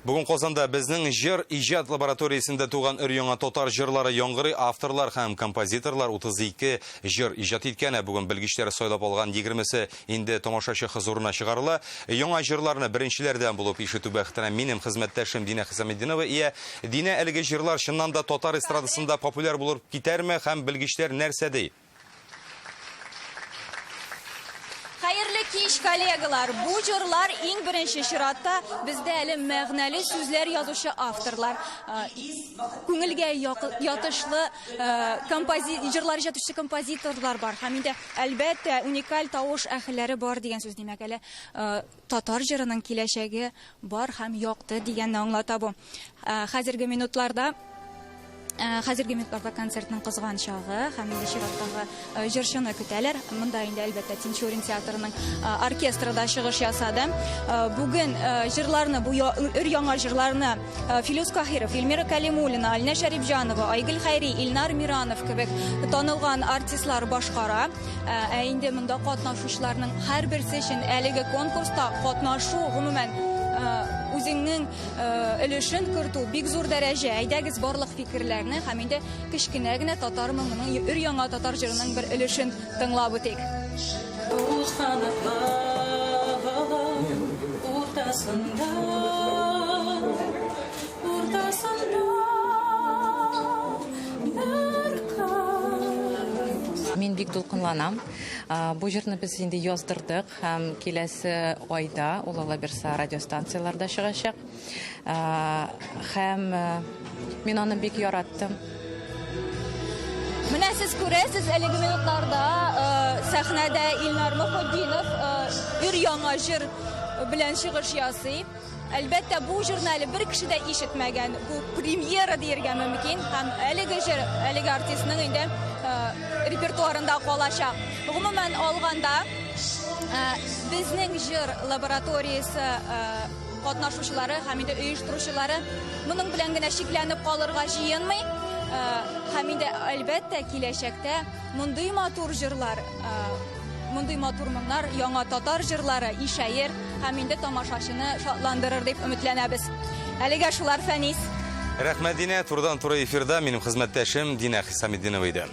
Бүген Казанда безнең җыр иҗат лабораториясендә туган өр-яңа татар җырлары яңгырый, авторлар һәм композиторлар 32 җыр иҗат иткән. Бүген белгечләр сайлап алган 20се инде тамашачы хозурына чыгарыла. Яңа җырларны беренчеләрдән булып ишетү бәхетенә минем хезмәттәшем Динә Хисаметдинова ия. Динә, әлеге җырлар чыннан да татар эстрадасында популяр булып китәрме һәм белгечләр нәрсә ди? Hayırlı kеш, коллегалар, bu jırlar иң беренче чиратта бездә әле мәгънәле сүзләр язучы авторлар, күңелгә ятышлы җырлар җатучы композиторлар бар. Һәм инде әлбәттә уникаль тавыш әһелләре бар дигән сүз, димәк әле татар җырының киләчәге бар һәм якты дигәнне аңлата бу. Хәзерге минутларда концертның кызган чагы һәм инде чираттагы җырчыны көтәләр. Монда инде әлбәттә Тинчурин театрының оркестрында чыгыш ясады. Бүген җырларны, бу өр-яңа җырларны Филус Каһиров, Эльмира Калимуллина, Алина Шәрипҗанова, Айгөл Хәйри, Илнар Миранов кебек танылган артистлар башкара. Инде монда катнашучыларның һәрберсе өчен әлеге конкурста катнашу гомумән үзеңнең өлешен кертү бик зур дәрәҗә. Әйдәгез барлык фикерләрне һәм инде кечкенә генә татар моңының өр-яңа татар җырының бер өлешен тыңлап үтик. Мин бик дулкынланам. Бу җырны без инде яздырдык һәм киләсе айда ул Алаберса радиостанцияларда чыгачак. Һәм мин аны бик яраттым. Менә сез күрәсез, әлеге минутларда сәхнәдә Илнар Мөхәммәдинов өр-яңа җыр белән чыгыш ясый. Әлбәттә, бу җырны бер кеше дә ишетмәгән. Бу премьера дияргә мөмкин һәм әлеге җыр, әлеге артистның инде репертуарында калачак. Гомумән алганда, безнең җыр лабораториясе катнашучылары һәм инде оештыручылары моның белән генә шикләнеп калырга җыенмый. Һәм инде әлбәттә киләчәктә мондый матур җырлар, мондый матур моңнар, яңа татар җырлары ишәер һәм инде тамашачыны шатландырыр дип өметләнәбез. Әлегә шулар, Фәнис. Рәхмәт, Динә. Турыдан-туры эфирда минем хезмәттәшем Динә Хисаметдинова иде.